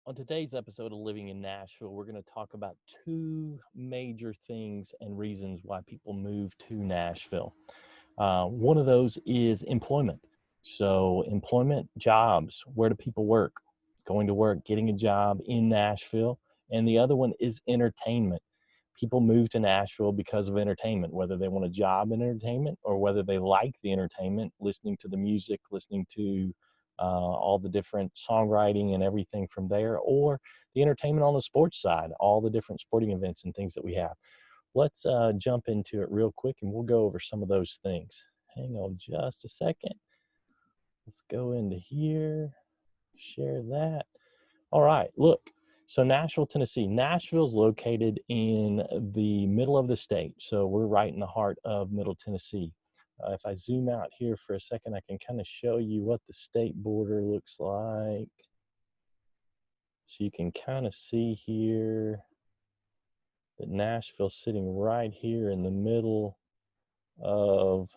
On today's episode of Living in Nashville, we're going to talk about two major things and reasons why people move to Nashville. One of those is employment. So, employment, jobs, where do people work? Going to work, getting a job in Nashville. And the other one is entertainment. People move to Nashville because of entertainment, whether they want a job in entertainment or whether they like the entertainment, listening to the music, listening to all the different songwriting and everything from there, or the entertainment on the sports side, all the different sporting events and things that we have. Let's jump into it real quick and we'll go over some of those things. Hang on just a second. Let's go into here, share that. All right, look. So Nashville, Tennessee. Nashville's located in the middle of the state. So we're right in the heart of Middle Tennessee. If I zoom out here for a second, I can kind of show you what the state border looks like. So you can kind of see here that Nashville's sitting right here in the middle of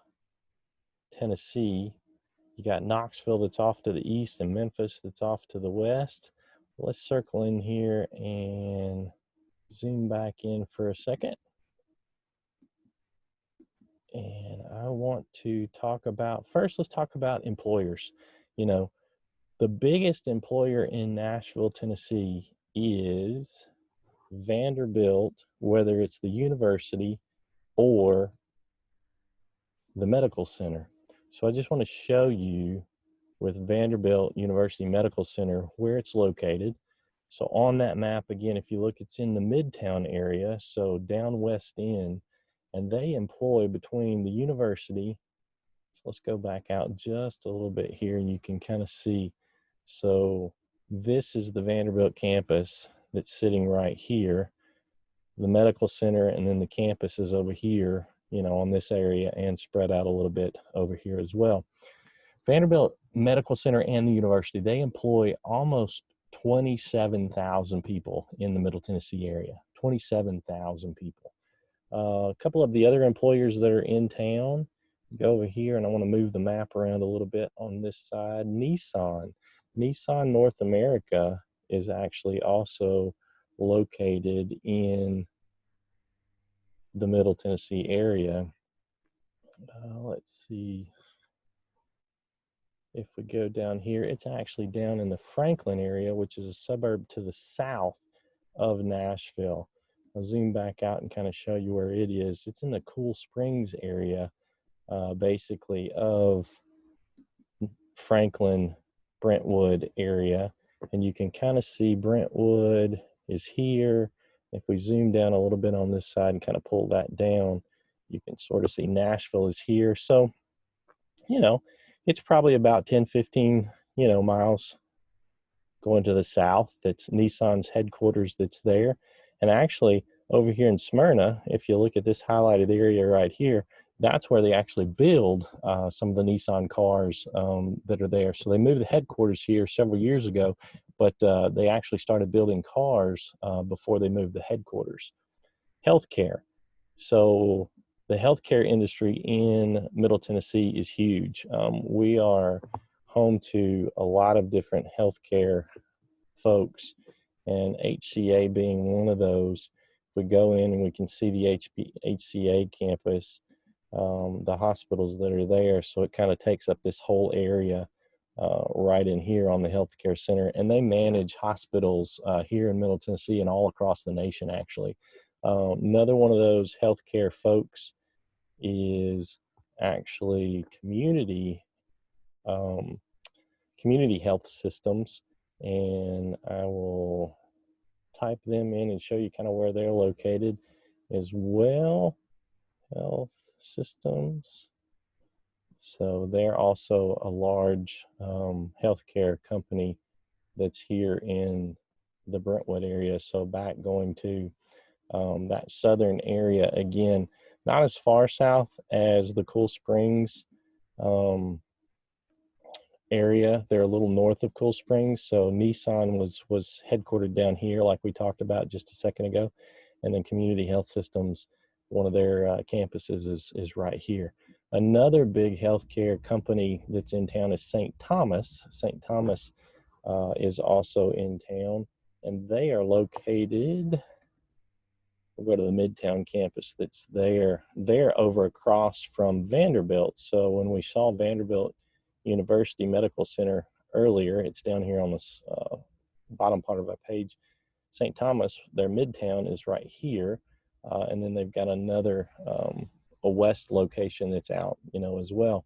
Tennessee. You got Knoxville that's off to the east and Memphis that's off to the west. Let's circle in here and zoom back in for a second. And I want to talk about, first, let's talk about employers. You know, the biggest employer in Nashville, Tennessee is Vanderbilt, whether it's the university or the medical center. So I just want to show you with Vanderbilt University Medical Center where it's located. So on that map, again, if you look, it's in the Midtown area, so down West End, and they employ between the university. So let's go back out just a little bit here and you can kind of see. So this is the Vanderbilt campus that's sitting right here, the medical center, and then the campus is over here, you know, on this area and spread out a little bit over here as well. Vanderbilt Medical Center and the university, they employ almost 27,000 people in the Middle Tennessee area, 27,000 people. A couple of the other employers that are in town, go over here, and I want to move the map around a little bit on this side. Nissan North America is actually also located in the Middle Tennessee area. Let's see. If we go down here, it's actually down in the Franklin area, which is a suburb to the south of Nashville. I'll zoom back out and kind of show you where it is. It's in the Cool Springs area, basically, of Franklin, Brentwood area. And you can kind of see Brentwood is here. If we zoom down a little bit on this side and kind of pull that down, you can sort of see Nashville is here. So, you know, it's probably about 10, 15, miles going to the south. That's Nissan's headquarters that's there. And actually over here in Smyrna, if you look at this highlighted area right here, that's where they actually build some of the Nissan cars that are there. So they moved the headquarters here several years ago, but they actually started building cars before they moved the headquarters. Healthcare. So the healthcare industry in Middle Tennessee is huge. We are home to a lot of different healthcare folks, and HCA being one of those. If we go in and we can see the HCA campus, the hospitals that are there, so it kind of takes up this whole area right in here on the healthcare center, and they manage hospitals here in Middle Tennessee and all across the nation, actually. Another one of those healthcare folks is actually community health systems, and I will type them in and show you kind of where they're located as well. Health systems. So they're also a large healthcare company that's here in the Brentwood area. So back going to that southern area again, not as far south as the Cool Springs area. They're a little north of Cool Springs. So Nissan was headquartered down here, like we talked about just a second ago, and then Community Health Systems, one of their campuses is right here. Another big healthcare company that's in town is St. Thomas. St. Thomas is also in town. and they are located, we'll go to the Midtown campus that's there. They're over across from Vanderbilt. So when we saw Vanderbilt University Medical Center earlier, it's down here on this bottom part of our page. St. Thomas, their Midtown is right here. And then they've got another, a west location that's out, as well.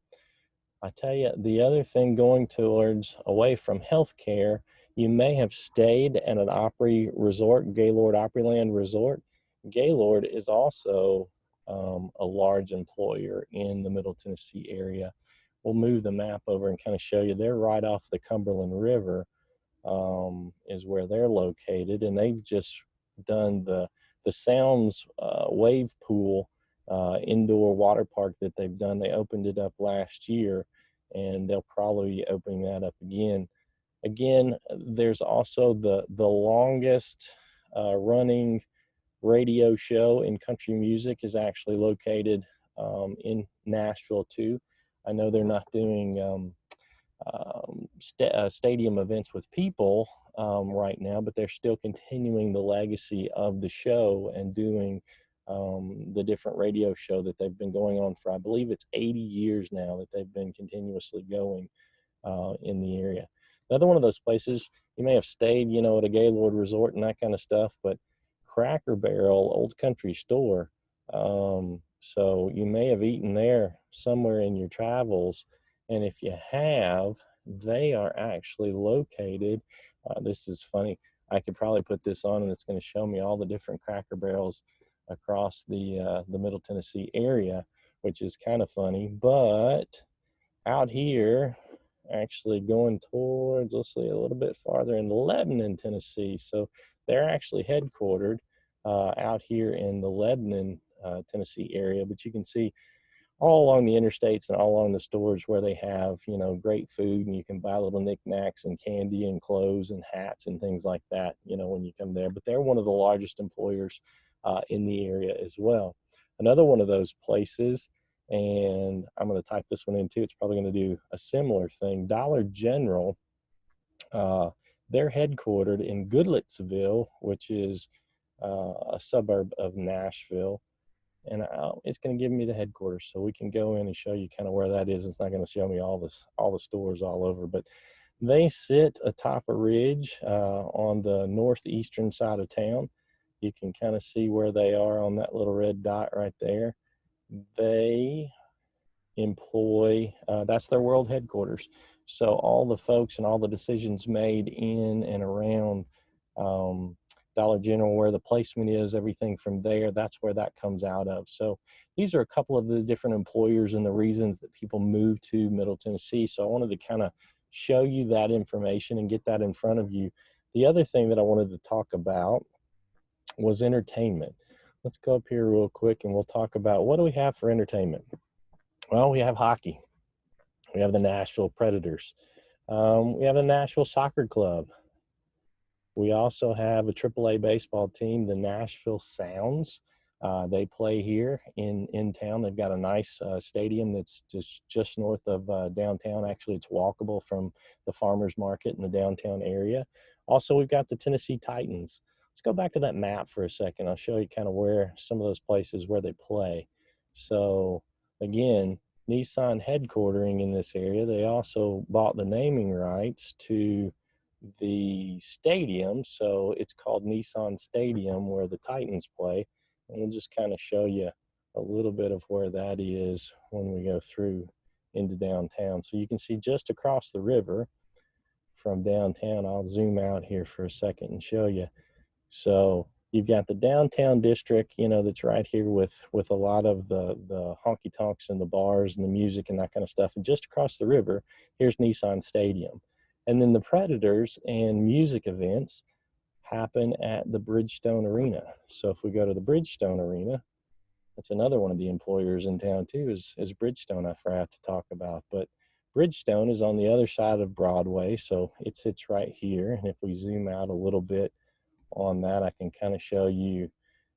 I tell you, the other thing going towards away from healthcare, you may have stayed at an Opry resort, Gaylord Opryland Resort. Gaylord is also a large employer in the Middle Tennessee area. We'll move the map over and kind of show you. They're right off the Cumberland River, is where they're located, and they've just done the Sounds wave pool indoor water park that they've done. They opened it up last year, and they'll probably be opening that up again. There's also the longest running radio show in country music is actually located in Nashville too. I know they're not doing stadium events with people right now, but they're still continuing the legacy of the show and doing the different radio show that they've been going on for, I believe it's 80 years now that they've been continuously going in the area. Another one of those places, you may have stayed, at a Gaylord resort and that kind of stuff, but Cracker Barrel Old Country Store. So you may have eaten there somewhere in your travels. And if you have, they are actually located. This is funny. I could probably put this on and it's going to show me all the different Cracker Barrels across the Middle Tennessee area, which is kind of funny. But out here, actually going towards, let's see, a little bit farther in Lebanon, Tennessee. So they're actually headquartered out here in the Lebanon, Tennessee area. But you can see all along the interstates and all along the stores where they have, great food, and you can buy little knickknacks and candy and clothes and hats and things like that, when you come there. But they're one of the largest employers in the area as well. Another one of those places, and I'm going to type this one in too, it's probably going to do a similar thing. Dollar General, they're headquartered in Goodlettsville, which is a suburb of Nashville. And it's going to give me the headquarters, so we can go in and show you kind of where that is. It's not going to show me all the stores all over, but they sit atop a ridge on the northeastern side of town. You can kind of see where they are on that little red dot right there. They employ, that's their world headquarters. So all the folks and all the decisions made in and around Dollar General, where the placement is, everything from there, that's where that comes out of. So these are a couple of the different employers and the reasons that people move to Middle Tennessee. So I wanted to kind of show you that information and get that in front of you. The other thing that I wanted to talk about was entertainment. Let's go up here real quick and we'll talk about, what do we have for entertainment? Well, we have hockey. We have the Nashville Predators. We have the Nashville Soccer Club. We also have a AAA baseball team, the Nashville Sounds. They play here in town. They've got a nice stadium that's just north of downtown. Actually, it's walkable from the farmers market in the downtown area. Also, we've got the Tennessee Titans. Let's go back to that map for a second. I'll show you kind of where some of those places where they play. So again, Nissan headquartering in this area. They also bought the naming rights to the stadium, so it's called Nissan Stadium where the Titans play, and we'll just kind of show you a little bit of where that is when we go through into downtown. So you can see just across the river from downtown. I'll zoom out here for a second and show you. So you've got the downtown district, that's right here with a lot of the honky tonks and the bars and the music and that kind of stuff. And just across the river, here's Nissan Stadium. And then the Predators and music events happen at the Bridgestone Arena. So if we go to the Bridgestone Arena, that's another one of the employers in town too, is Bridgestone, I forgot to talk about. But Bridgestone is on the other side of Broadway, so it sits right here. And if we zoom out a little bit on that, I can kind of show you.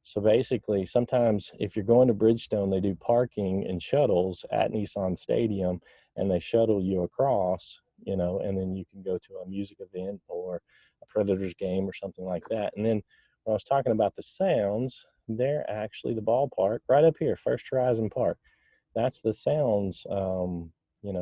So basically, sometimes if you're going to Bridgestone, they do parking and shuttles at Nissan Stadium, and they shuttle you across, and then you can go to a music event or a Predators game or something like that. And then when I was talking about the sounds, they're actually the ballpark right up here, First Horizon Park. That's the Sounds,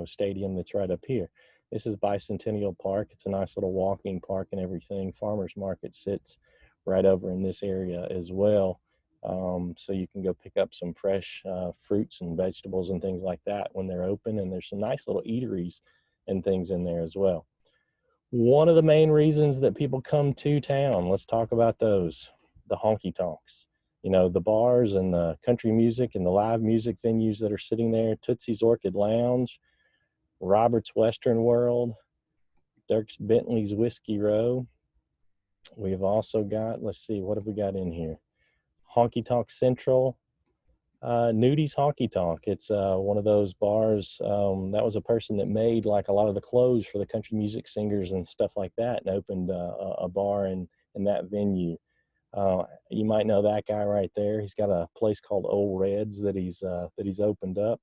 stadium that's right up here. This is Bicentennial Park. It's a nice little walking park and everything. Farmers Market sits right over in this area as well. So you can go pick up some fresh fruits and vegetables and things like that when they're open. And there's some nice little eateries and things in there as well. One of the main reasons that people come to town, let's talk about those, the honky tonks. The bars and the country music and the live music venues that are sitting there, Tootsie's Orchid Lounge, Robert's Western World, Dirks Bentley's Whiskey Row. We've also got, let's see, what have we got in here? Honky Tonk Central, Nudie's Honky Tonk. It's one of those bars. That was a person that made like a lot of the clothes for the country music singers and stuff like that, and opened a bar in that venue. You might know that guy right there. He's got a place called Old Reds that he's opened up.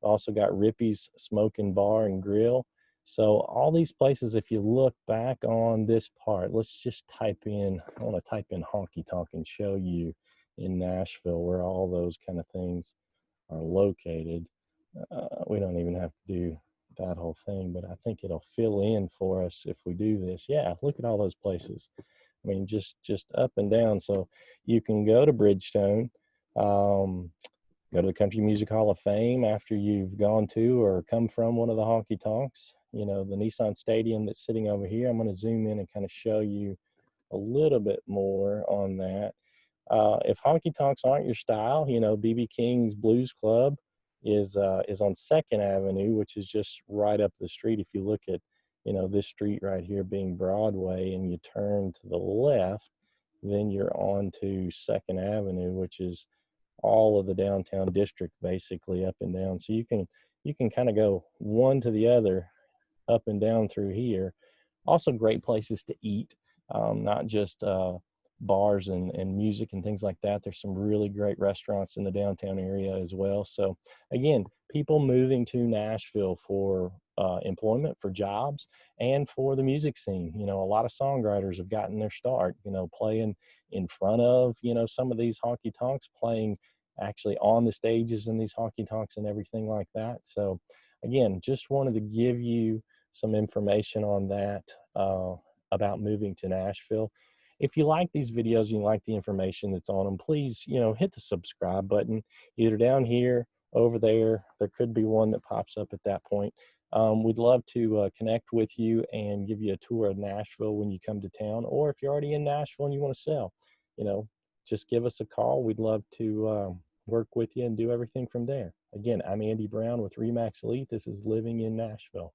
Also got Rippy's Smoking Bar and Grill. So all these places, if you look back on this part, let's just type in, I want to type in honky tonk and show you in Nashville where all those kind of things are located. We don't even have to do that whole thing, but I think it'll fill in for us if we do this. Yeah, look at all those places. I mean, just up and down. So you can go to Bridgestone, go to the Country Music Hall of Fame after you've gone to or come from one of the honky tonks. The Nissan Stadium that's sitting over here. I'm going to zoom in and kind of show you a little bit more on that. If honky tonks aren't your style, BB King's Blues Club is on 2nd Avenue, which is just right up the street. If you look at this street right here being Broadway and you turn to the left, then you're on to 2nd Avenue, which is all of the downtown district basically up and down. So you can kind of go one to the other up and down through here. Also great places to eat, not just bars and music and things like that. There's some really great restaurants in the downtown area as well. So again, people moving to Nashville for employment, for jobs, and for the music scene. A lot of songwriters have gotten their start, playing in front of, some of these honky tonks, playing actually on the stages in these honky tonks and everything like that. So again, just wanted to give you some information on that about moving to Nashville. If you like these videos and you like the information that's on them, please, hit the subscribe button, either down here, over there. There could be one that pops up at that point. We'd love to connect with you and give you a tour of Nashville when you come to town, or if you're already in Nashville and you want to sell, just give us a call. We'd love to work with you and do everything from there. Again, I'm Andy Brown with Remax Elite. This is Living in Nashville.